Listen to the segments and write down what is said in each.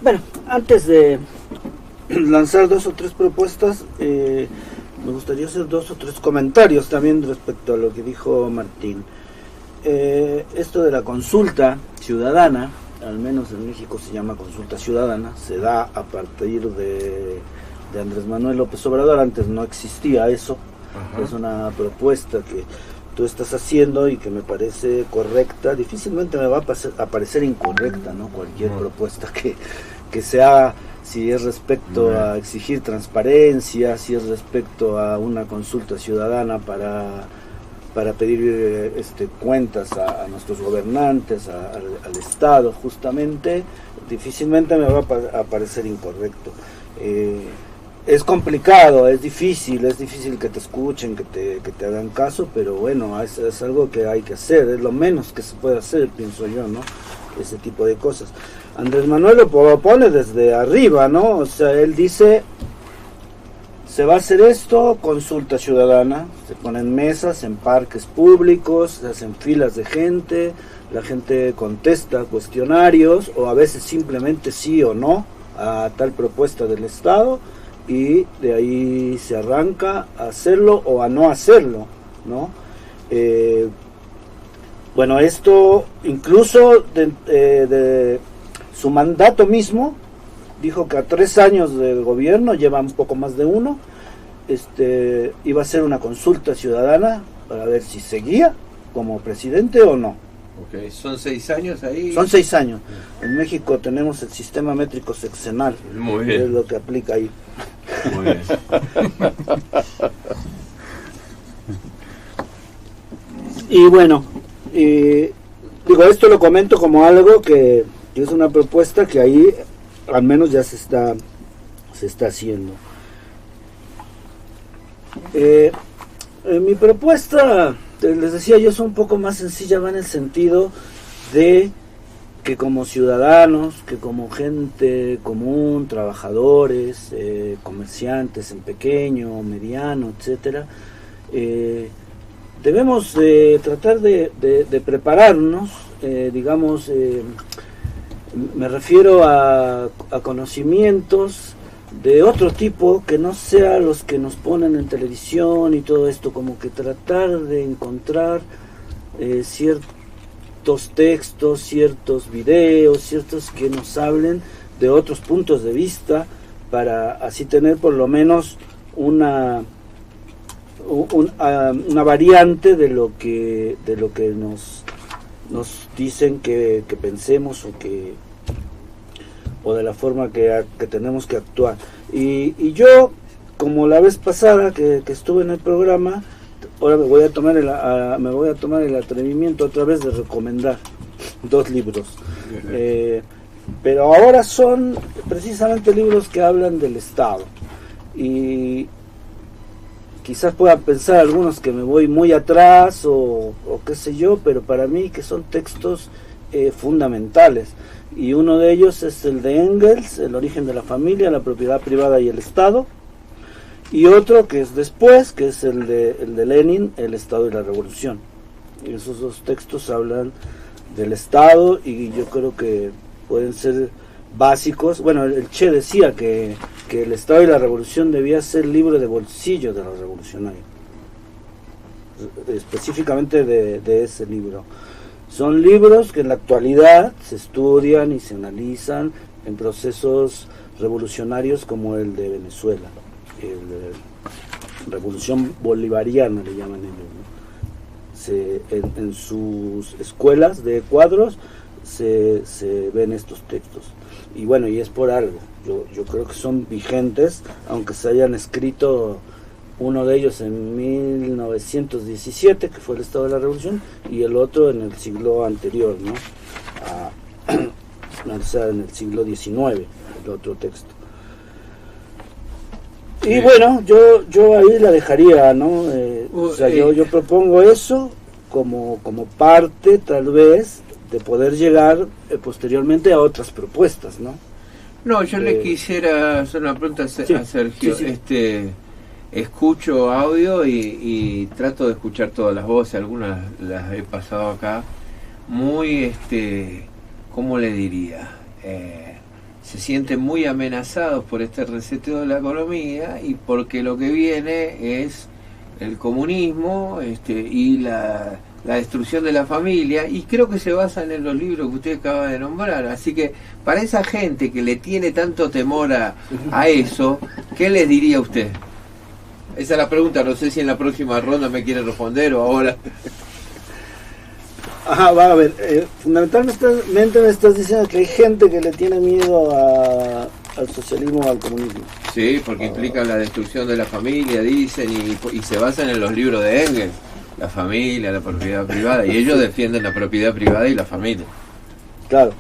Bueno, antes de lanzar 2 o 3 propuestas, me gustaría hacer 2 o 3 comentarios también respecto a lo que dijo Martín. Esto de la consulta ciudadana, al menos en México se llama consulta ciudadana, se da a partir de Andrés Manuel López Obrador. Antes no existía eso. Ajá. Es una propuesta que tú estás haciendo y que me parece correcta. Difícilmente me va a parecer incorrecta, ¿no? Cualquier propuesta que se haga, si es respecto a exigir transparencia, si es respecto a una consulta ciudadana para pedir cuentas a nuestros gobernantes, al Estado, justamente, difícilmente me va a parecer incorrecto. Es complicado, es difícil que te escuchen, que te hagan caso, pero bueno, es algo que hay que hacer, es lo menos que se puede hacer, pienso yo, ¿no? Ese tipo de cosas. Andrés Manuel lo propone desde arriba, ¿no? O sea, él dice, se va a hacer esto, consulta ciudadana, se ponen mesas en parques públicos, se hacen filas de gente, la gente contesta cuestionarios, o a veces simplemente sí o no a tal propuesta del Estado, y de ahí se arranca a hacerlo o a no hacerlo, ¿no? Bueno, esto incluso de su mandato mismo, dijo que a 3 años del gobierno, lleva un poco más de 1, iba a hacer una consulta ciudadana para ver si seguía como presidente o no. Okay. ¿Son 6 años ahí? Son 6 años. En México tenemos el sistema métrico sexenal. Muy bien. Es lo que aplica ahí. Muy bien. Y bueno, digo, esto lo comento como algo que es una propuesta que ahí al menos ya se está haciendo. Mi propuesta, les decía yo, es un poco más sencilla, va en el sentido de que como ciudadanos, que como gente común, trabajadores, comerciantes en pequeño, mediano, etcétera, debemos tratar de prepararnos, digamos, me refiero a conocimientos de otro tipo que no sea los que nos ponen en televisión y todo esto, como que tratar de encontrar ciertos textos, ciertos videos, ciertos que nos hablen de otros puntos de vista, para así tener por lo menos una variante de lo que nos dicen que pensemos o de la forma que tenemos que actuar. Y yo, como la vez pasada que estuve en el programa, ahora me voy a tomar el atrevimiento otra vez de recomendar 2 libros. Pero ahora son precisamente libros que hablan del Estado. Y quizás puedan pensar algunos que me voy muy atrás o qué sé yo, pero para mí que son textos fundamentales. Y uno de ellos es el de Engels, El origen de la familia, la propiedad privada y el Estado. Y otro que es después, que es el de Lenin, El Estado y la Revolución. Y esos 2 textos hablan del Estado y yo creo que pueden ser básicos. Bueno, el Che decía que el Estado y la Revolución debía ser libro de bolsillo de los revolucionarios, específicamente de ese libro. Son libros que en la actualidad se estudian y se analizan en procesos revolucionarios como el de Venezuela, revolución bolivariana le llaman ellos, ¿no? En sus escuelas de cuadros se ven estos textos. Y bueno, y es por algo. Yo creo que son vigentes, aunque se hayan escrito, uno de ellos en 1917, que fue el Estado de la Revolución, y el otro en el siglo anterior, ¿no? O sea, en el siglo XIX, el otro texto. Y bueno, yo ahí la dejaría, ¿no? O sea, yo propongo eso como parte, tal vez, de poder llegar posteriormente a otras propuestas, ¿no? No, yo le quisiera hacer una pregunta a Sergio. Sí. Escucho audio y trato de escuchar todas las voces, algunas las he pasado acá, muy, ¿cómo le diría? se sienten muy amenazados por este reseteo de la economía y porque lo que viene es el comunismo y la destrucción de la familia, y creo que se basan en los libros que usted acaba de nombrar. Así que para esa gente que le tiene tanto temor a eso, ¿qué les diría usted? Esa es la pregunta, no sé si en la próxima ronda me quiere responder o ahora. Ajá, va a ver, fundamentalmente me estás diciendo que hay gente que le tiene miedo al socialismo o al comunismo. Sí, porque implica la destrucción de la familia, dicen, y se basan en los libros de Engels, la familia, la propiedad privada, y ellos defienden la propiedad privada y la familia. Claro.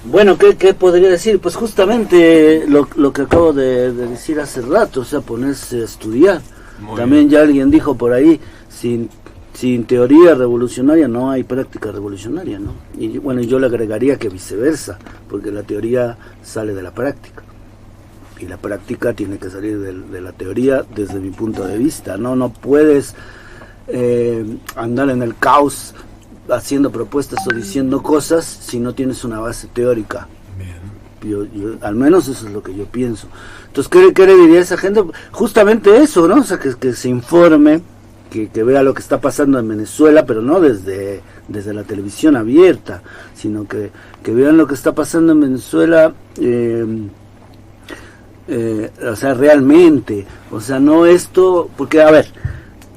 Bueno, ¿qué podría decir? Pues justamente lo que acabo de decir hace rato, o sea, ponerse a estudiar. Muy También bien. Ya alguien dijo por ahí, sin teoría revolucionaria no hay práctica revolucionaria, ¿no? Y bueno, yo le agregaría que viceversa, porque la teoría sale de la práctica. Y la práctica tiene que salir de la teoría desde mi punto de vista, ¿no? No puedes andar en el caos haciendo propuestas o diciendo cosas si no tienes una base teórica. Yo, al menos eso es lo que yo pienso. Entonces, ¿qué le diría a esa gente? Justamente eso, ¿no? O sea, que se informe, que vea lo que está pasando en Venezuela, pero no desde la televisión abierta, sino que vean lo que está pasando en Venezuela, o sea, realmente, o sea, no esto, porque a ver,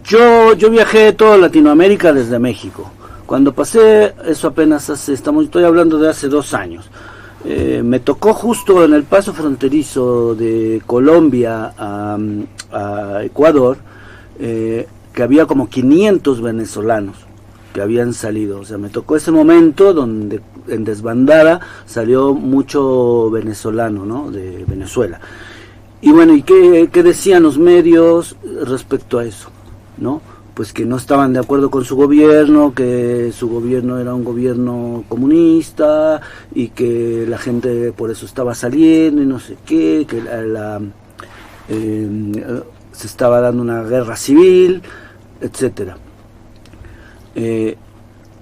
yo viajé toda Latinoamérica desde México. Cuando pasé, eso apenas estoy hablando de hace 2 años, me tocó justo en el paso fronterizo de Colombia a Ecuador, que había como 500 venezolanos que habían salido. O sea, me tocó ese momento donde en desbandada salió mucho venezolano, ¿no? De Venezuela. Y bueno, ¿y qué decían los medios respecto a eso? ¿No? Pues que no estaban de acuerdo con su gobierno, que su gobierno era un gobierno comunista y que la gente por eso estaba saliendo y no sé qué, que se estaba dando una guerra civil, etcétera.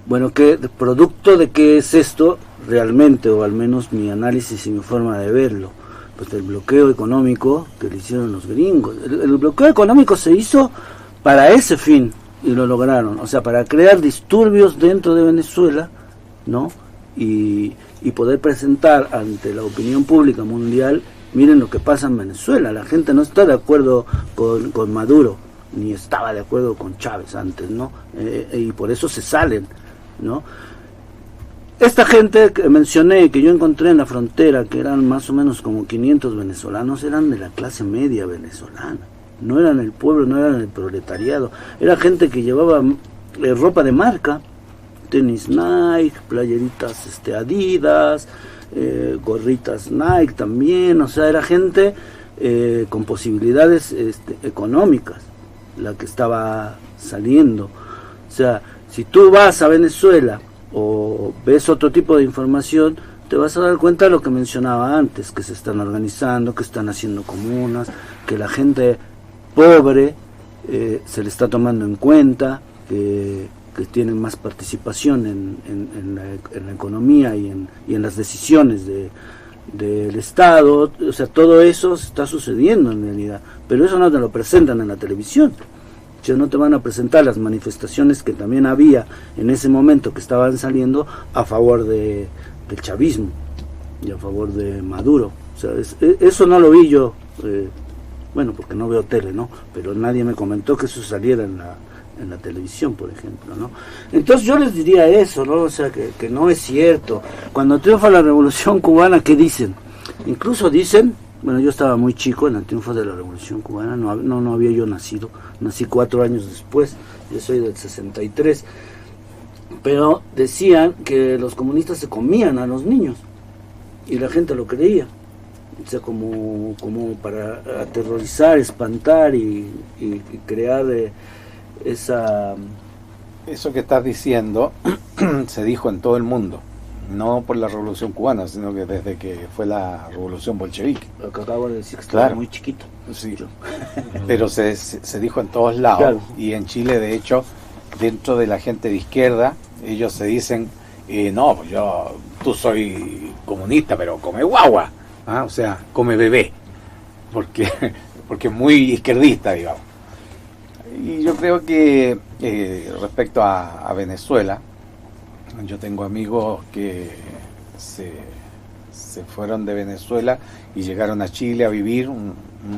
Bueno, ¿qué producto de qué es esto realmente, o al menos mi análisis y mi forma de verlo? Pues el bloqueo económico que le hicieron los gringos. El bloqueo económico se hizo para ese fin y lo lograron, o sea, para crear disturbios dentro de Venezuela, ¿no? Y poder presentar ante la opinión pública mundial, miren lo que pasa en Venezuela. La gente no está de acuerdo con Maduro, ni estaba de acuerdo con Chávez antes, ¿no? Y por eso se salen, ¿no? Esta gente que mencioné, que yo encontré en la frontera, que eran más o menos como 500 venezolanos, eran de la clase media venezolana. No eran el pueblo, no eran el proletariado. Era gente que llevaba ropa de marca, tenis Nike, playeritas Adidas, gorritas Nike también. O sea, era gente con posibilidades económicas la que estaba saliendo. O sea, si tú vas a Venezuela o ves otro tipo de información, te vas a dar cuenta de lo que mencionaba antes, que se están organizando, que están haciendo comunas, que la gente pobre se le está tomando en cuenta, que tienen más participación en la economía y en las decisiones del Estado. O sea, todo eso está sucediendo en realidad, pero eso no te lo presentan en la televisión. O sea, no te van a presentar las manifestaciones que también había en ese momento, que estaban saliendo a favor del chavismo y a favor de Maduro. O sea, eso no lo vi yo, bueno, porque no veo tele, ¿no? Pero nadie me comentó que eso saliera en la televisión, por ejemplo, ¿no? Entonces yo les diría eso, ¿no? O sea, que no es cierto. Cuando triunfa la Revolución Cubana, ¿qué dicen? Incluso dicen, bueno, yo estaba muy chico en el triunfo de la Revolución Cubana, no había yo nacido, nací 4 años después, yo soy del 63, pero decían que los comunistas se comían a los niños, y la gente lo creía. O sea, como para aterrorizar, espantar y crear esa... Eso que estás diciendo se dijo en todo el mundo, no por la Revolución Cubana, sino que desde que fue la Revolución Bolchevique. Lo que acabo de decir, que estaba muy chiquito. Sí. Pero se dijo en todos lados, claro. Y en Chile, de hecho, dentro de la gente de izquierda, ellos se dicen, no, pues tú soy comunista, pero come guagua, o sea, come bebé, porque es muy izquierdista, digamos. Y yo creo que respecto a Venezuela, yo tengo amigos que se fueron de Venezuela y llegaron a Chile a vivir, un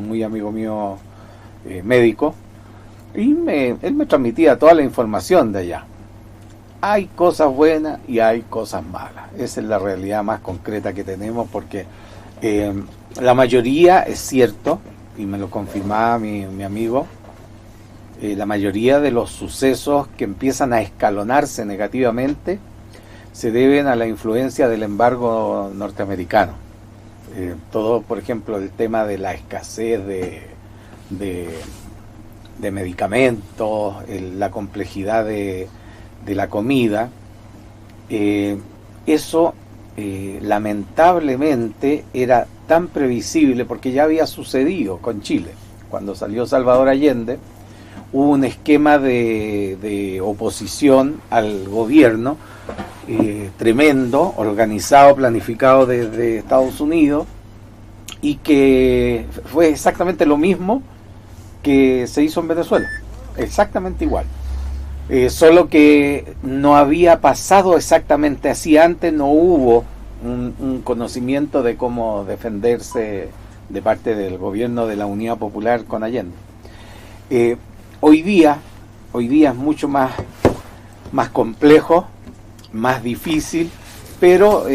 muy amigo mío médico, y él me transmitía toda la información de allá. Hay cosas buenas y hay cosas malas. Esa es la realidad más concreta que tenemos, porque la mayoría es cierto, y me lo confirmaba mi amigo, la mayoría de los sucesos que empiezan a escalonarse negativamente se deben a la influencia del embargo norteamericano. Todo, por ejemplo, el tema de la escasez de medicamentos, la complejidad de la comida, eso lamentablemente era tan previsible, porque ya había sucedido con Chile. Cuando salió Salvador Allende, hubo un esquema de oposición al gobierno tremendo, organizado, planificado desde Estados Unidos, y que fue exactamente lo mismo que se hizo en Venezuela, exactamente igual. Solo que no había pasado exactamente así antes, no hubo un conocimiento de cómo defenderse de parte del gobierno de la Unidad Popular con Allende. Hoy día es mucho más complejo, más difícil, pero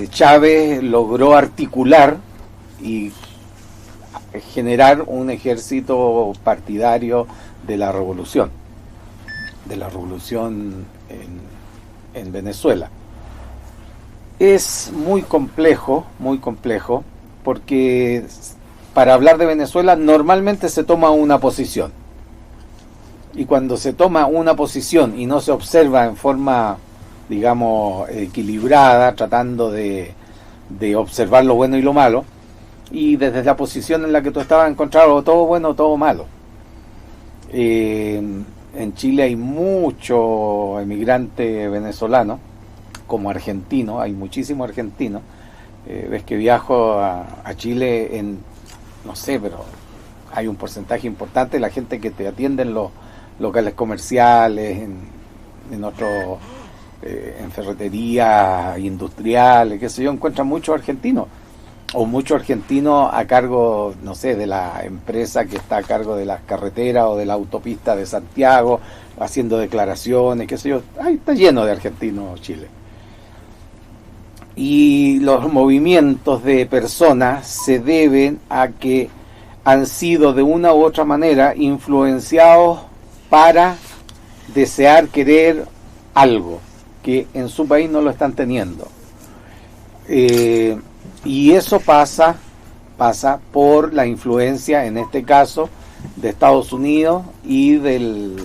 Chávez logró articular y generar un ejército partidario de la revolución en Venezuela. Es muy complejo, porque para hablar de Venezuela normalmente se toma una posición. Y cuando se toma una posición y no se observa en forma, digamos, equilibrada, tratando de observar lo bueno y lo malo, y desde la posición en la que tú estabas encontrado todo bueno o todo malo. En Chile hay mucho emigrante venezolano, como argentino, hay muchísimos argentinos. Ves que viajo a Chile no sé, pero hay un porcentaje importante de la gente que te atiende en los locales comerciales, en otros, en ferreterías industriales, qué sé yo, encuentran muchos argentinos, o muchos argentinos a cargo, no sé, de la empresa que está a cargo de las carreteras o de la autopista de Santiago, haciendo declaraciones, qué sé yo. Ahí está lleno de argentinos Chile. Y los movimientos de personas se deben a que han sido de una u otra manera influenciados para desear, querer algo que en su país no lo están teniendo. Y eso pasa por la influencia, en este caso, de Estados Unidos y del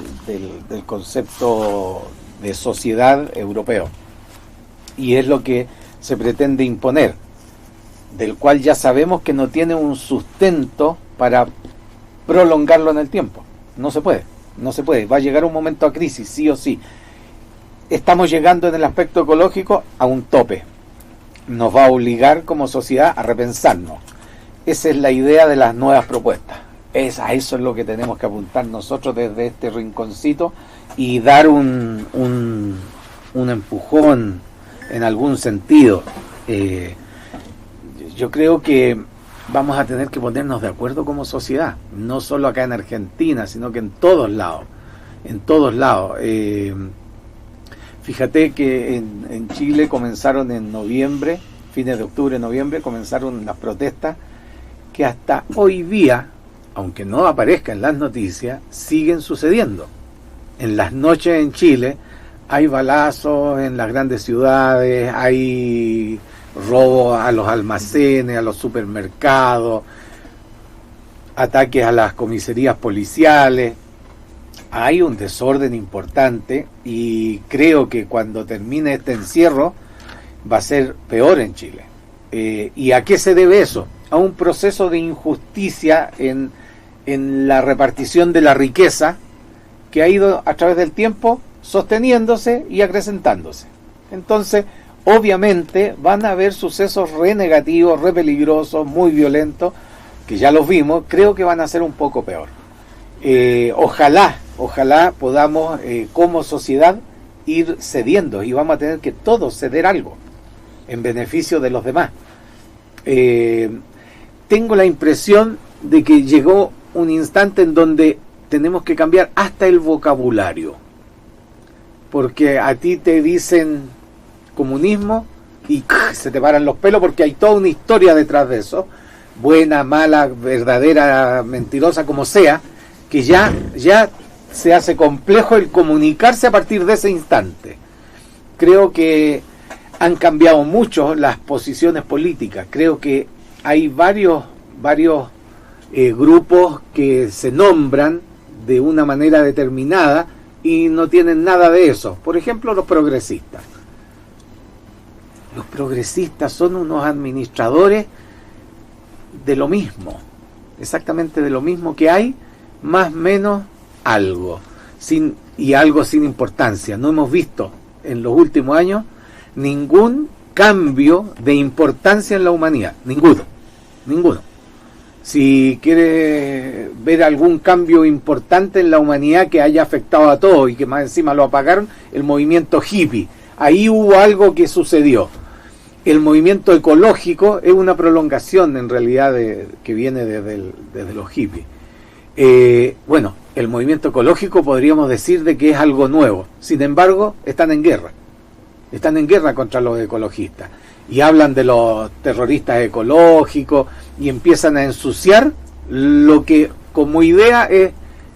concepto de sociedad europeo. Y es lo que se pretende imponer, del cual ya sabemos que no tiene un sustento para prolongarlo en el tiempo. No se puede. Va a llegar un momento a crisis, sí o sí. Estamos llegando en el aspecto ecológico a un tope. Nos va a obligar como sociedad a repensarnos. Esa es la idea de las nuevas propuestas. A eso es lo que tenemos que apuntar nosotros desde este rinconcito y dar un empujón en algún sentido. Yo creo que vamos a tener que ponernos de acuerdo como sociedad, no solo acá en Argentina, sino que en todos lados. Fíjate que en Chile comenzaron en noviembre, fines de octubre, noviembre, comenzaron las protestas que hasta hoy día, aunque no aparezca en las noticias, siguen sucediendo. En las noches en Chile hay balazos en las grandes ciudades, hay robos a los almacenes, a los supermercados, ataques a las comisarías policiales. Hay un desorden importante y creo que cuando termine este encierro va a ser peor en Chile. ¿Y a qué se debe eso? A un proceso de injusticia en la repartición de la riqueza que ha ido a través del tiempo sosteniéndose y acrecentándose. Entonces, obviamente van a haber sucesos re negativos, re peligrosos, muy violentos, que ya los vimos. Creo que van a ser un poco peor. Ojalá podamos como sociedad ir cediendo, y vamos a tener que todos ceder algo en beneficio de los demás. Tengo la impresión de que llegó un instante en donde tenemos que cambiar hasta el vocabulario, porque a ti te dicen comunismo y se te paran los pelos, porque hay toda una historia detrás de eso, buena, mala, verdadera, mentirosa, como sea, que ya se hace complejo el comunicarse a partir de ese instante. Creo que han cambiado mucho las posiciones políticas. Creo que hay varios grupos que se nombran de una manera determinada y no tienen nada de eso. Por ejemplo, los progresistas. Los progresistas son unos administradores de lo mismo, exactamente de lo mismo que hay, más o menos algo, algo sin importancia. No hemos visto en los últimos años ningún cambio de importancia en la humanidad, ninguno. Si quiere ver algún cambio importante en la humanidad que haya afectado a todos y que más encima lo apagaron, el movimiento hippie, ahí hubo algo que sucedió. El movimiento ecológico es una prolongación en realidad que viene desde los hippies. Bueno, el movimiento ecológico podríamos decir de que es algo nuevo. Sin embargo, están en guerra contra los ecologistas y hablan de los terroristas ecológicos y empiezan a ensuciar lo que como idea es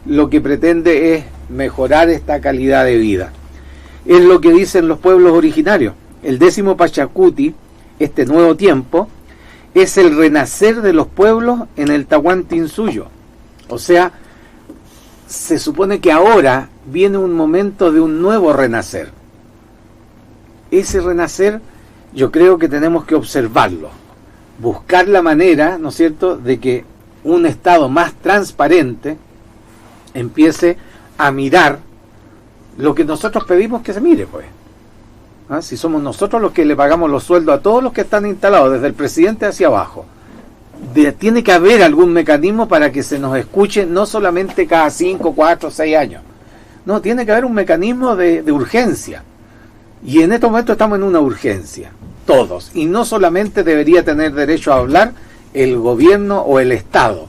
lo que pretende es mejorar esta calidad de vida. Es lo que dicen los pueblos originarios. El 10º Pachacuti, este nuevo tiempo, es el renacer de los pueblos en el Tahuantinsuyo. O sea, se supone que ahora viene un momento de un nuevo renacer. Ese renacer yo creo que tenemos que observarlo, buscar la manera, ¿no es cierto?, de que un Estado más transparente empiece a mirar lo que nosotros pedimos que se mire, pues. ¿Ah? Si somos nosotros los que le pagamos los sueldos a todos los que están instalados, desde el presidente hacia abajo, tiene que haber algún mecanismo para que se nos escuche, no solamente cada 5, 4, 6 años. No, tiene que haber un mecanismo de urgencia. Y en estos momentos estamos en una urgencia, todos. Y no solamente debería tener derecho a hablar el gobierno o el Estado,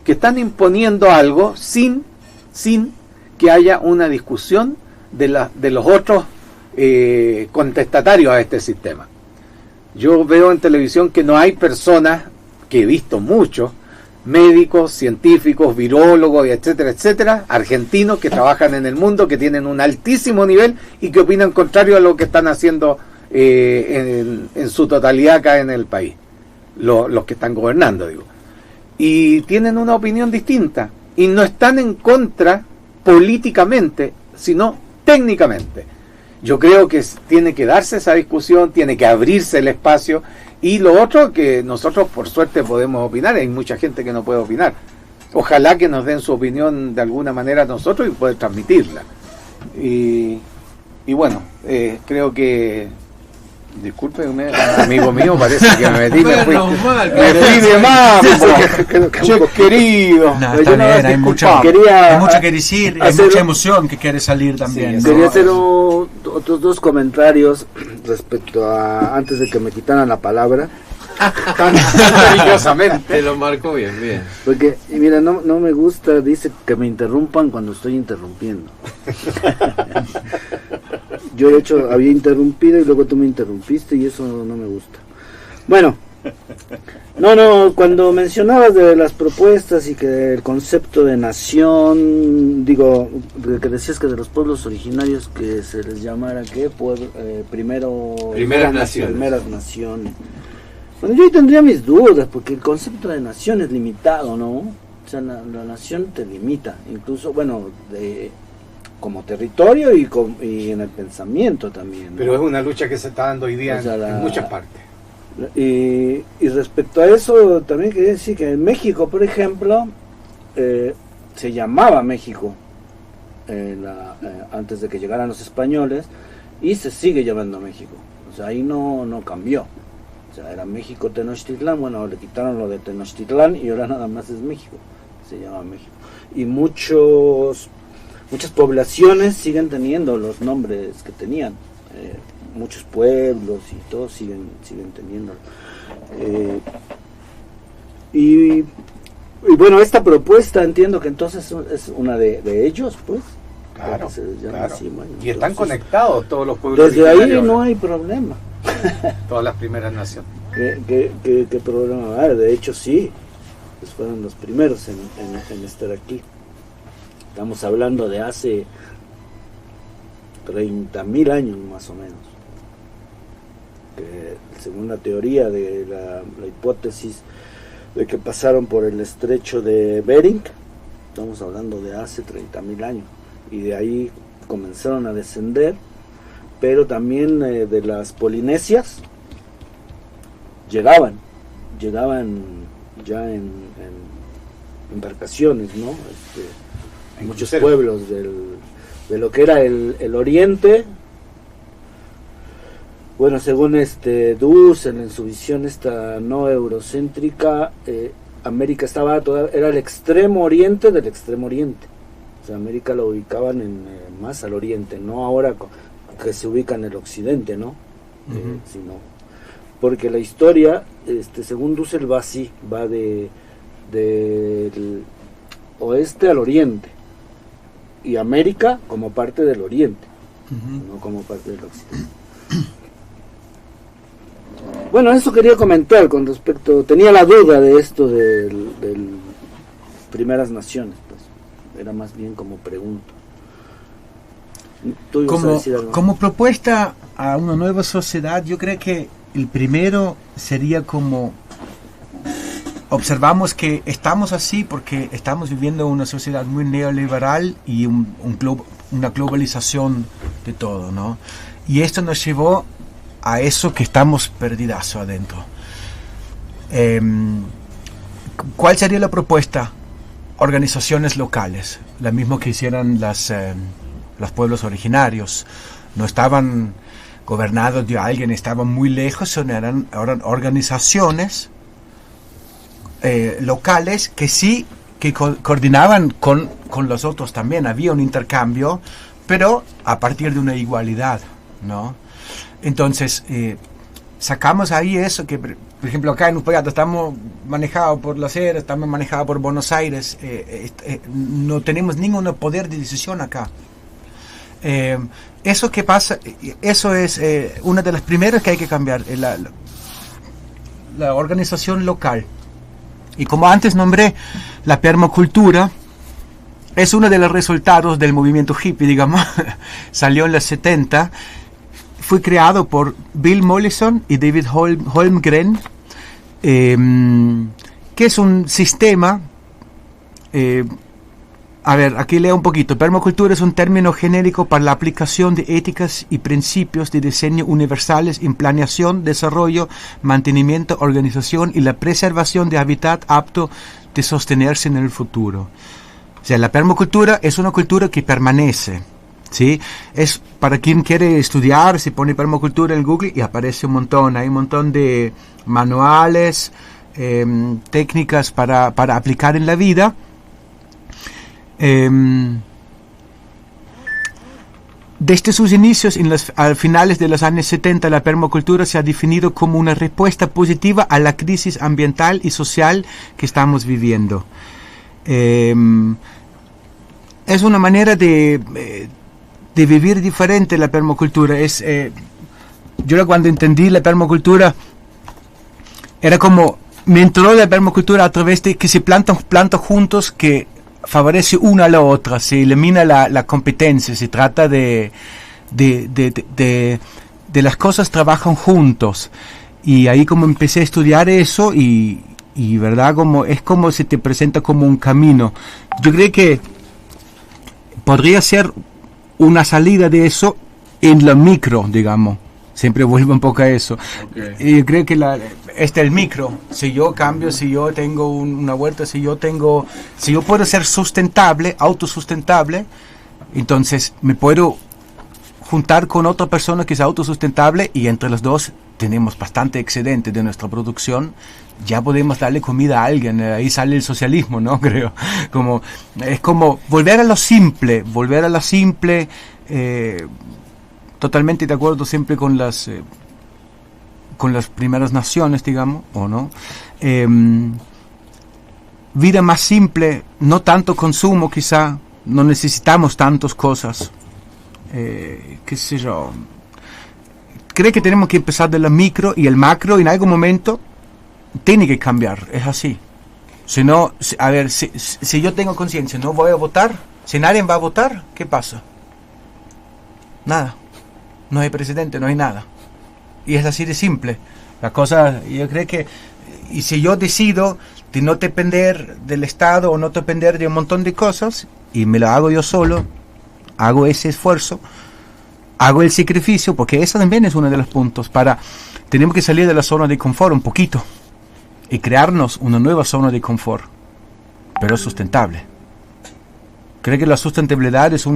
que están imponiendo algo sin que haya una discusión de los otros contestatarios a este sistema. Yo veo en televisión que no hay personas, que he visto muchos, médicos, científicos, virólogos, etcétera, etcétera, argentinos que trabajan en el mundo, que tienen un altísimo nivel y que opinan contrario a lo que están haciendo en su totalidad acá en el país, los que están gobernando, digo. Y tienen una opinión distinta y no están en contra políticamente, sino técnicamente. Yo creo que tiene que darse esa discusión, tiene que abrirse el espacio. Y lo otro, que nosotros por suerte podemos opinar, hay mucha gente que no puede opinar. Ojalá que nos den su opinión de alguna manera a nosotros y poder transmitirla. Y bueno, creo que... Discúlpeme, amigo mío, parece que me metí, me fui de más, querido. No, está bien, hay mucho que decir, hay mucha emoción que quiere salir también. Sí, quería hacer otros dos comentarios respecto a, antes de que me quitaran la palabra. Tan maravillosamente. Te lo marco bien. Porque, mira, no me gusta, dice que me interrumpan cuando estoy interrumpiendo. Yo de hecho había interrumpido y luego tú me interrumpiste y eso no me gusta. Bueno, cuando mencionabas de las propuestas y que el concepto de nación, digo, que decías que de los pueblos originarios que se les llamara, ¿qué? Primeras naciones. Bueno, yo tendría mis dudas, porque el concepto de nación es limitado, ¿no? O sea, la nación te limita, incluso, bueno, como territorio y en el pensamiento también, ¿no? Pero es una lucha que se está dando hoy día, o sea, en muchas partes. Y respecto a eso, también quería decir que en México, por ejemplo, se llamaba México antes de que llegaran los españoles, y se sigue llamando México. O sea, ahí no cambió. O sea, era México Tenochtitlán, bueno, le quitaron lo de Tenochtitlán y ahora nada más es México, se llama México. Y muchas poblaciones siguen teniendo los nombres que tenían, muchos pueblos y todos siguen teniendo. Y bueno, esta propuesta entiendo que entonces es una de ellos, pues. Claro, claro. Así, bueno, y están conectados todos los pueblos. Desde ahí no hay problema. Todas las primeras naciones. ¿Qué problema va a haber? De hecho sí, pues fueron los primeros en estar aquí. Estamos hablando de hace 30.000 años más o menos. Según la teoría de la hipótesis de que pasaron por el estrecho de Bering, estamos hablando de hace 30.000 años. Y de ahí comenzaron a descender, pero también de las Polinesias llegaban ya en embarcaciones, ¿no? En muchos pueblos de lo que era el oriente. Bueno, según Dussel, en su visión esta no eurocéntrica, América era el extremo oriente del extremo oriente. O sea, América lo ubicaban más al oriente, no ahora que se ubica en el occidente, ¿no? Sino porque la historia, según Dussel, va así, va del oeste al oriente, y América como parte del oriente, no como parte del occidente. Bueno, eso quería comentar con respecto, tenía la duda de esto del Primeras Naciones, pues, era más bien como pregunta. Como propuesta a una nueva sociedad, yo creo que el primero sería como observamos que estamos así porque estamos viviendo una sociedad muy neoliberal y una globalización de todo, ¿no? Y esto nos llevó a eso que estamos perdidazo adentro. ¿Cuál sería la propuesta? Organizaciones locales, la misma que hicieran los pueblos originarios. No estaban gobernados de alguien, estaban muy lejos, eran organizaciones locales que sí que coordinaban con los otros también. Había un intercambio, pero a partir de una igualdad, ¿no? Entonces, sacamos ahí eso que, por ejemplo, acá en Uspallata estamos manejados por la Sierra, estamos manejados por Buenos Aires, no tenemos ningún poder de decisión acá. Eso que pasa, eso es una de las primeras que hay que cambiar, la organización local. Y como antes nombré, la permacultura es uno de los resultados del movimiento hippie, digamos, salió en los 70. Fue creado por Bill Mollison y David Holmgren, que es un sistema, aquí leo un poquito. Permacultura es un término genérico para la aplicación de éticas y principios de diseño universales en planeación, desarrollo, mantenimiento, organización y la preservación de hábitat apto de sostenerse en el futuro. O sea, la permacultura es una cultura que permanece. ¿Sí? Es para quien quiere estudiar, se pone permacultura en Google y aparece un montón, hay un montón de manuales, técnicas para aplicar en la vida. Desde sus inicios, a finales de los años 70, la permacultura se ha definido como una respuesta positiva a la crisis ambiental y social que estamos viviendo. Es una manera de vivir diferente la permacultura. Yo cuando entendí la permacultura era como me entró la permacultura a través de que se plantan plantas juntos que favorece una a la otra, se elimina la competencia, se trata de las cosas trabajan juntos, y ahí como empecé a estudiar eso y verdad como es como se te presenta como un camino. Yo creo que podría ser una salida de eso en lo micro, digamos. Siempre vuelvo un poco a eso. Okay. Y creo que el micro. Si yo cambio, si yo tengo una huerta, si yo puedo ser sustentable, autosustentable, entonces me puedo juntar con otra persona que es autosustentable y entre los dos tenemos bastante excedente de nuestra producción, ya podemos darle comida a alguien. Ahí sale el socialismo, ¿no? Creo. Es como volver a lo simple, totalmente de acuerdo siempre con las primeras naciones, digamos, ¿o no? Vida más simple, no tanto consumo quizá, no necesitamos tantas cosas, qué sé yo. Creo que tenemos que empezar de la micro, y el macro en algún momento tiene que cambiar, es así. Si no, a ver, si yo tengo conciencia, no voy a votar, si nadie va a votar, ¿qué pasa? Nada, no hay presidente, no hay nada. Y es así de simple. La cosa, yo creo que, y si yo decido de no depender del Estado o no depender de un montón de cosas, y me lo hago yo solo, hago ese esfuerzo, hago el sacrificio, porque eso también es uno de los puntos. Tenemos que salir de la zona de confort un poquito y crearnos una nueva zona de confort, pero sustentable. Creo que la sustentabilidad es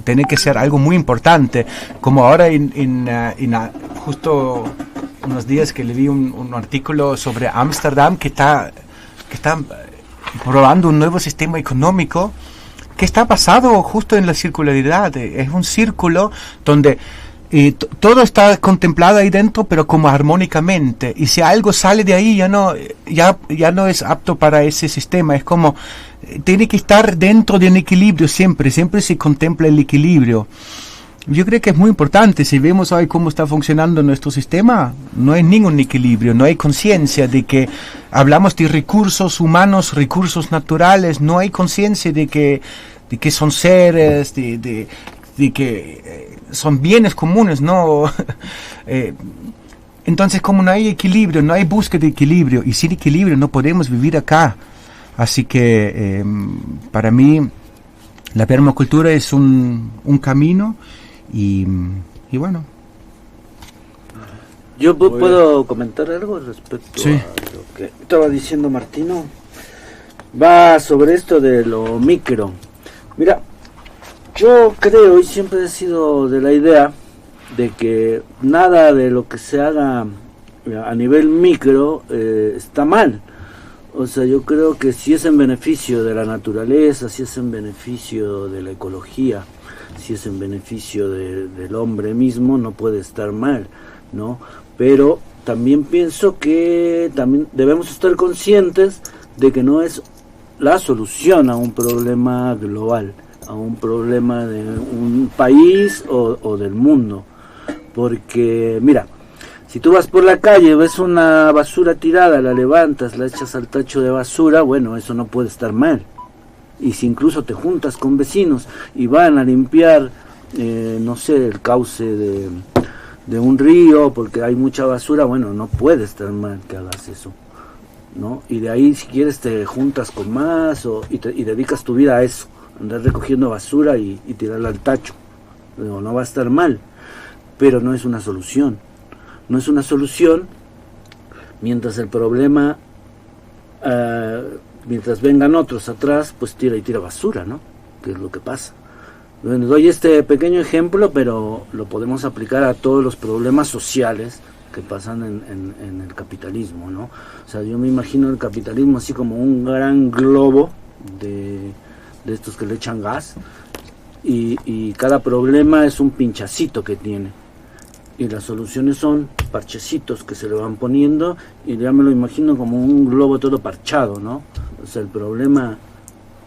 tiene que ser algo muy importante, como ahora justo unos días que leí un artículo sobre Ámsterdam que está probando un nuevo sistema económico que está basado justo en la circularidad. Es un círculo donde todo está contemplado ahí dentro, pero como armónicamente, y si algo sale de ahí ya no es apto para ese sistema. Es como tiene que estar dentro de un equilibrio siempre se contempla el equilibrio. Yo creo que es muy importante. Si vemos hoy cómo está funcionando nuestro sistema, no hay ningún equilibrio, no hay conciencia de que hablamos de recursos humanos, recursos naturales, no hay conciencia de que son seres, de que son bienes comunes, ¿no? Entonces, como no hay equilibrio, no hay búsqueda de equilibrio, y sin equilibrio no podemos vivir acá. Así que para mí la permacultura es un camino, y bueno. Yo puedo comentar algo respecto Sí. a lo que estaba diciendo Martino. Va sobre esto de lo micro. Mira, yo creo y siempre he sido de la idea de que nada de lo que se haga a nivel micro está mal. O sea, yo creo que si es en beneficio de la naturaleza, si es en beneficio de la ecología, si es en beneficio del hombre mismo, no puede estar mal, ¿no? Pero también pienso que también debemos estar conscientes de que no es la solución a un problema global, a un problema de un país o del mundo. Porque, mira, si tú vas por la calle, ves una basura tirada, la levantas, la echas al tacho de basura, bueno, eso no puede estar mal. Y si incluso te juntas con vecinos y van a limpiar, no sé, el cauce de un río porque hay mucha basura, bueno, no puede estar mal que hagas eso, ¿no? Y de ahí, si quieres, te juntas con más y dedicas tu vida a eso, andar recogiendo basura y tirarla al tacho. No va a estar mal, pero no es una solución. No es una solución mientras el problema, mientras vengan otros atrás, pues tira basura, ¿no? Que es lo que pasa. Bueno, doy este pequeño ejemplo, pero lo podemos aplicar a todos los problemas sociales que pasan en el capitalismo, ¿no? O sea, yo me imagino el capitalismo así como un gran globo de estos que le echan gas, y cada problema es un pinchacito que tiene. Y las soluciones son parchecitos que se le van poniendo, y ya me lo imagino como un globo todo parchado, ¿no? O sea, el problema,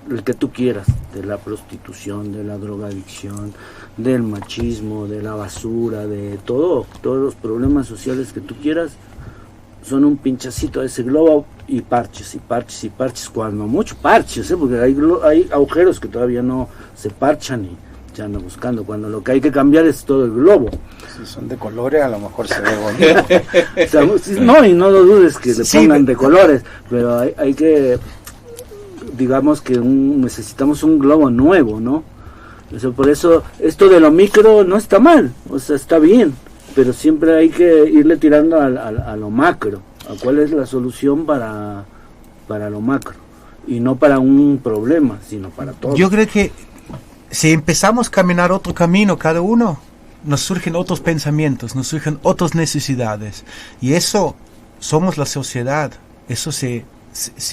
el que tú quieras, de la prostitución, de la drogadicción, del machismo, de la basura, de todos los problemas sociales que tú quieras, son un pinchacito de ese globo, y parches, cuando mucho parches, porque hay agujeros que todavía no se parchan y ya ando buscando, cuando lo que hay que cambiar es todo el globo. Si son de colores, a lo mejor se ve bonito. O sea, no, y no lo dudes que le pongan de colores, pero hay que, digamos que necesitamos un globo nuevo, ¿no? O sea, por eso esto de lo micro no está mal, o sea, está bien, pero siempre hay que irle tirando a lo macro, a cuál es la solución para lo macro, y no para un problema, sino para todo. Yo creo que si empezamos a caminar otro camino cada uno, nos surgen otros pensamientos, nos surgen otras necesidades. Y eso, somos la sociedad, eso se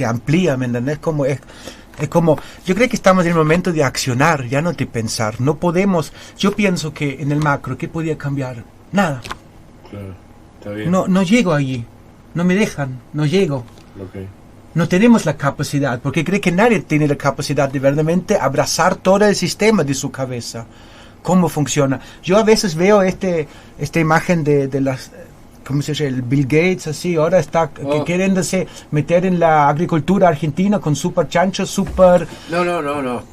amplía, ¿me entendés? Es como, yo creo que estamos en el momento de accionar, ya no de pensar. No podemos, yo pienso que en el macro, ¿qué podía cambiar? Nada. Claro, está bien. No llego allí, no me dejan, no llego. Okay. No tenemos la capacidad, porque creo que nadie tiene la capacidad de verdaderamente abrazar todo el sistema de su cabeza. ¿Cómo funciona? Yo a veces veo esta imagen de las... ¿Cómo se dice? El Bill Gates, así, ahora está queriéndose meter en la agricultura argentina con super chanchos, super... No.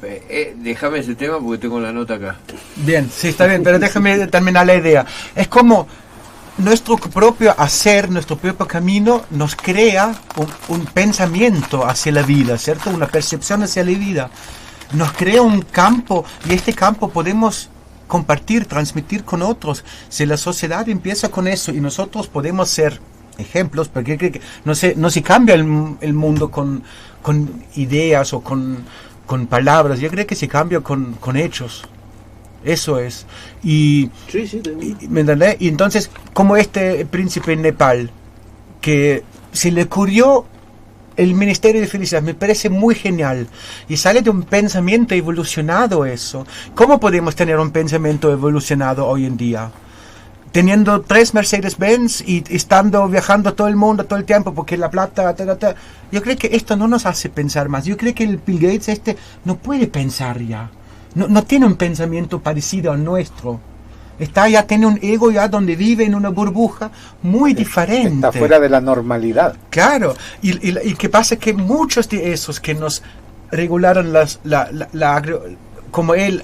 Déjame ese tema porque tengo la nota acá. Bien, sí, está bien, pero déjame terminar la idea. Es como nuestro propio hacer, nuestro propio camino nos crea un pensamiento hacia la vida, ¿cierto? Una percepción hacia la vida. Nos crea un campo y este campo podemos compartir, transmitir con otros. Si la sociedad empieza con eso y nosotros podemos ser ejemplos, porque no se cambia el mundo con ideas o con palabras, yo creo que se cambia con hechos. Eso es. Y ¿me entendés? Y entonces, como este príncipe en Nepal, que se le ocurrió el Ministerio de Felicidad, me parece muy genial. Y sale de un pensamiento evolucionado eso. ¿Cómo podemos tener un pensamiento evolucionado hoy en día? Teniendo 3 Mercedes-Benz y viajando todo el mundo todo el tiempo porque la plata... Yo creo que esto no nos hace pensar más. Yo creo que el Bill Gates no puede pensar ya. No tiene un pensamiento parecido al nuestro. Tiene un ego ya donde vive en una burbuja muy diferente. Está fuera de la normalidad. Claro, y que pasa que muchos de esos que nos regularon como él,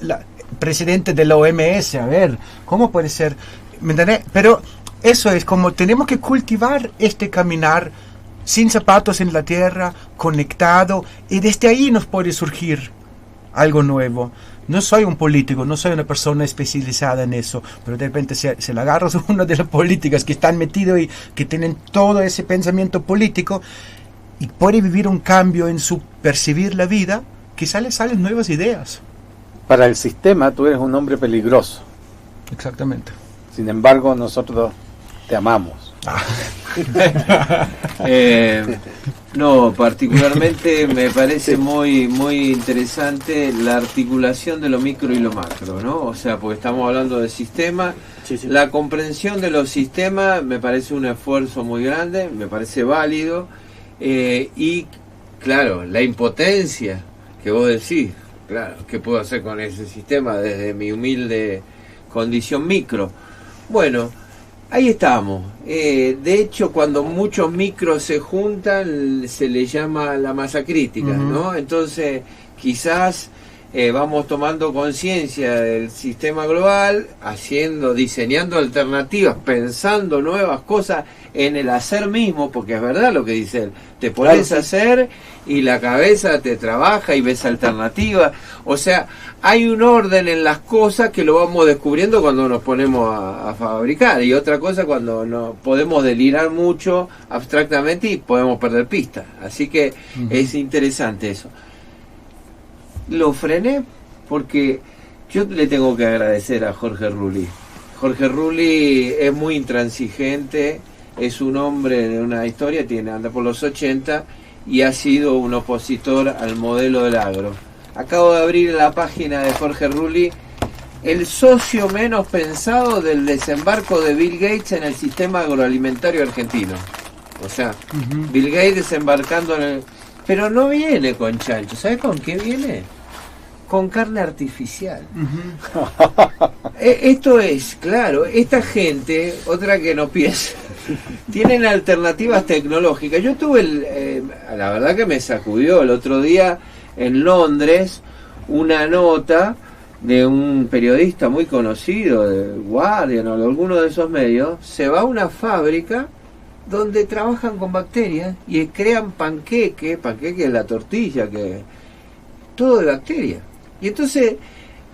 presidente de la OMS, a ver, ¿cómo puede ser? ¿Me entendés? Pero eso es como tenemos que cultivar este caminar sin zapatos en la tierra, conectado, y desde ahí nos puede surgir algo nuevo. No soy un político, no soy una persona especializada en eso, pero de repente se le agarras a una de las políticas que están metidos y que tienen todo ese pensamiento político y puede vivir un cambio en su percibir la vida, quizá le salen nuevas ideas. Para el sistema tú eres un hombre peligroso. Exactamente. Sin embargo, nosotros te amamos. No, particularmente me parece muy interesante la articulación de lo micro y lo macro, ¿no? O sea, porque estamos hablando de sistema, la comprensión de los sistemas me parece un esfuerzo muy grande, me parece válido, y claro, la impotencia que vos decís, claro, ¿qué puedo hacer con ese sistema desde mi humilde condición micro? Bueno, ahí estamos. De hecho, cuando muchos micros se juntan, se le llama la masa crítica, ¿no? Entonces, quizás vamos tomando conciencia del sistema global, diseñando alternativas, pensando nuevas cosas en el hacer mismo, porque es verdad lo que dice él. Te pones a hacer y la cabeza te trabaja y ves alternativas. O sea, hay un orden en las cosas que lo vamos descubriendo cuando nos ponemos a fabricar, y otra cosa cuando nos podemos delirar mucho abstractamente y podemos perder pista. Así que es interesante eso. Lo frené porque yo le tengo que agradecer a Jorge Rulli. Jorge Rulli es muy intransigente, es un hombre de una historia, anda por los 80 y ha sido un opositor al modelo del agro. Acabo de abrir la página de Jorge Rulli, el socio menos pensado del desembarco de Bill Gates en el sistema agroalimentario argentino. O sea, Bill Gates desembarcando en el... Pero no viene con chancho, ¿sabes con qué viene? Con carne artificial. Esto es, claro, esta gente, otra que no piensa, tienen alternativas tecnológicas. Yo tuve, la verdad que me sacudió el otro día en Londres, una nota de un periodista muy conocido, de Guardian o de alguno de esos medios. Se va a una fábrica donde trabajan con bacterias y crean panqueque es la tortilla, que todo de bacterias. Y entonces,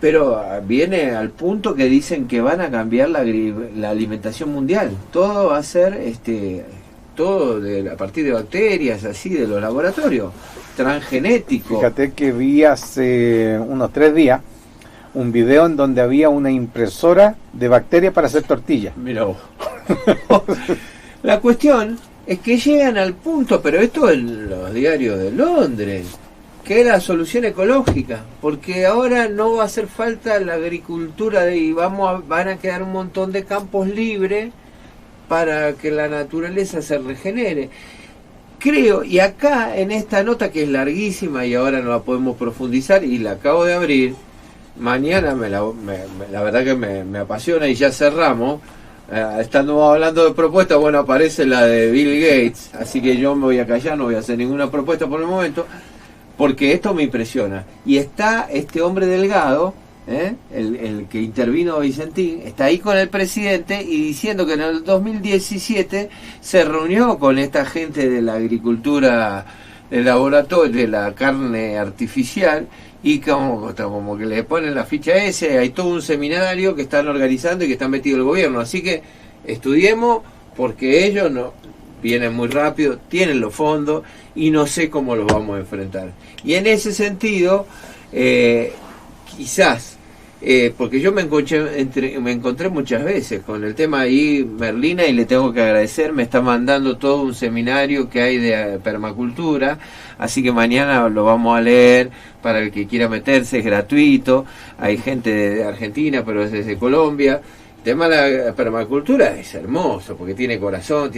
pero viene al punto que dicen que van a cambiar la alimentación mundial. Todo va a ser todo a partir de bacterias, así, de los laboratorios, transgenético. Fíjate que vi hace unos 3 días un video en donde había una impresora de bacterias para hacer tortillas. Mira vos. La cuestión es que llegan al punto, pero esto en los diarios de Londres, que es la solución ecológica, porque ahora no va a hacer falta la agricultura y van a quedar un montón de campos libres para que la naturaleza se regenere. Creo, y acá en esta nota que es larguísima y ahora no la podemos profundizar y la acabo de abrir, mañana la verdad que me apasiona y ya cerramos. Estando hablando de propuestas, bueno, aparece la de Bill Gates, así que yo me voy a callar, no voy a hacer ninguna propuesta por el momento, porque esto me impresiona. Y está este hombre Delgado, el que intervino Vicentín, está ahí con el presidente y diciendo que en el 2017 se reunió con esta gente de la agricultura del laboratorio, de la carne artificial, y como que le ponen la ficha ese, hay todo un seminario que están organizando y que está metido el gobierno, así que estudiemos, porque ellos no vienen muy rápido, tienen los fondos y no sé cómo los vamos a enfrentar. Y en ese sentido, quizás, porque yo me encontré muchas veces con el tema ahí, Merlina, y le tengo que agradecer, me está mandando todo un seminario que hay de permacultura, así que mañana lo vamos a leer para el que quiera meterse, es gratuito, hay gente de Argentina, pero es desde Colombia. El tema de la permacultura es hermoso, porque tiene corazón,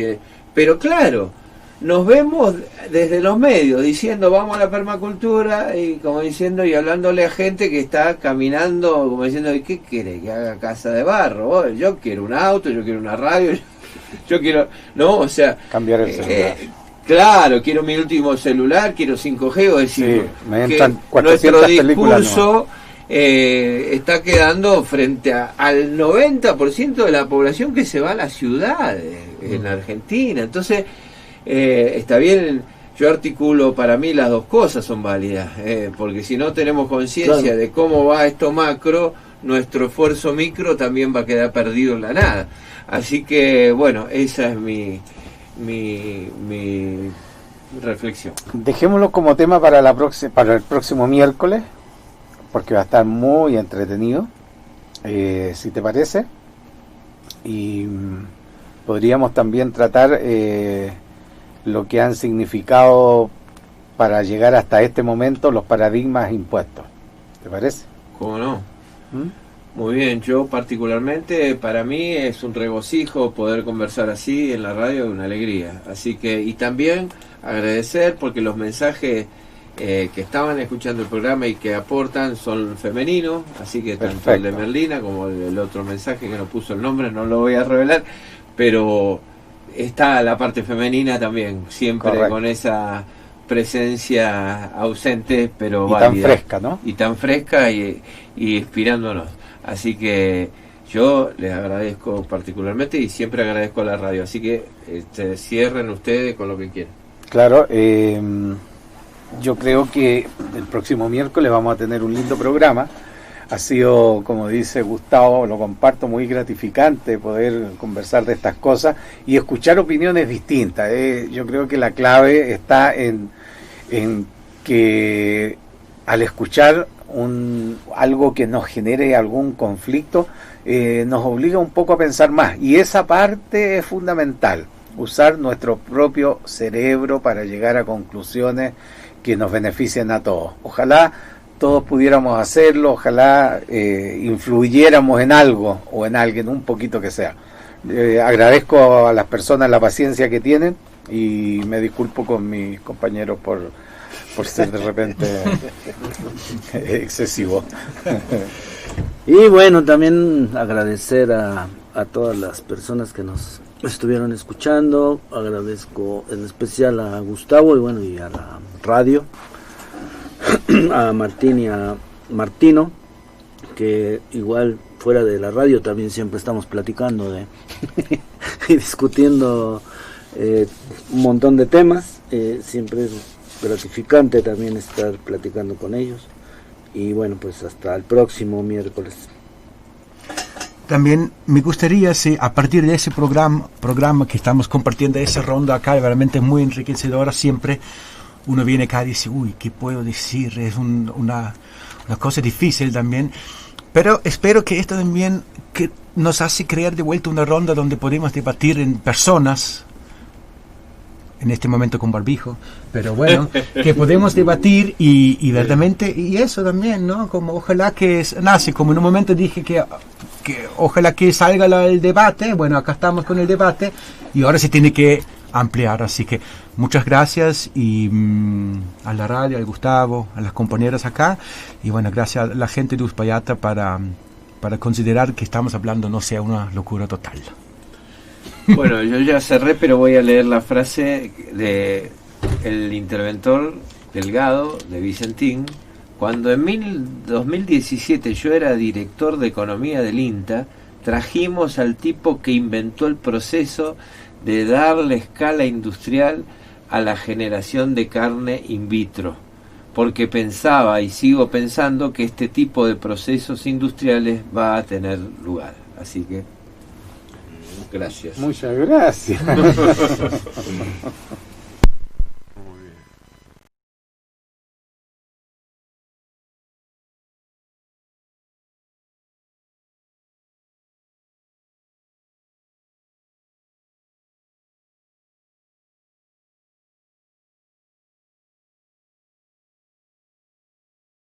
pero claro, nos vemos desde los medios diciendo vamos a la permacultura y como diciendo y hablándole a gente que está caminando como diciendo, ¿y qué quiere? Que haga casa de barro. Oh, yo quiero un auto, yo quiero una radio, yo quiero, no, o sea, cambiar el celular. Claro, quiero mi último celular, quiero 5G, o decir, sí, me entran que nuestro discurso no. Está quedando frente al 90% de la población que se va a las ciudades en Argentina. Entonces, está bien, yo articulo, para mí las dos cosas son válidas, porque si no tenemos conciencia de cómo va esto macro, nuestro esfuerzo micro también va a quedar perdido en la nada. Así que, bueno, esa es mi reflexión. Dejémoslo como tema para el próximo miércoles, porque va a estar muy entretenido, si te parece, y podríamos también tratar lo que han significado para llegar hasta este momento los paradigmas impuestos. ¿Te parece? ¿Cómo no? Muy bien, yo particularmente, para mí es un regocijo poder conversar así en la radio, una alegría. Así que, y también agradecer porque los mensajes que estaban escuchando el programa y que aportan son femeninos, así que tanto el de Merlina como el otro mensaje que no puso el nombre, no lo voy a revelar, pero está la parte femenina también, siempre con esa presencia ausente, pero y válida, tan fresca, ¿no? Y tan fresca y inspirándonos. Así que yo les agradezco particularmente y siempre agradezco a la radio. Así que cierren ustedes con lo que quieran. Claro, yo creo que el próximo miércoles vamos a tener un lindo programa. Ha sido, como dice Gustavo, lo comparto, muy gratificante poder conversar de estas cosas y escuchar opiniones distintas. Yo creo que la clave está en que al escuchar algo que nos genere algún conflicto, nos obliga un poco a pensar más. Y esa parte es fundamental, usar nuestro propio cerebro para llegar a conclusiones que nos beneficien a todos. Ojalá todos pudiéramos hacerlo, ojalá influyéramos en algo o en alguien, un poquito que sea. Agradezco a las personas la paciencia que tienen y me disculpo con mis compañeros por ser de repente excesivo. Y bueno, también agradecer a todas las personas que nos estuvieron escuchando. Agradezco en especial a Gustavo y a la radio, a Martín y a Martino, que igual fuera de la radio también siempre estamos platicando y discutiendo un montón de temas. Siempre es gratificante también estar platicando con ellos. Y bueno, pues hasta el próximo miércoles. También me gustaría, si a partir de ese programa que estamos compartiendo, esa ronda acá, realmente muy enriquecedora, siempre uno viene acá y dice, uy, ¿qué puedo decir? Es una cosa difícil también. Pero espero que esto también que nos hace crear de vuelta una ronda donde podemos debatir en personas, en este momento con barbijo, pero bueno, que podemos debatir y verdaderamente, y eso también, ¿no? Como ojalá que nace, como en un momento dije que ojalá que salga el debate, bueno, acá estamos con el debate y ahora se tiene que ampliar, así que muchas gracias y a la radio, al Gustavo, a las compañeras acá, y bueno, gracias a la gente de Uspallata para considerar que estamos hablando no sea una locura total. Bueno, yo ya cerré, pero voy a leer la frase de el interventor Delgado de Vicentín. Cuando en 2017 yo era director de economía del INTA, trajimos al tipo que inventó el proceso de darle escala industrial a la generación de carne in vitro, porque pensaba y sigo pensando que este tipo de procesos industriales va a tener lugar. Así que, gracias. Muchas gracias.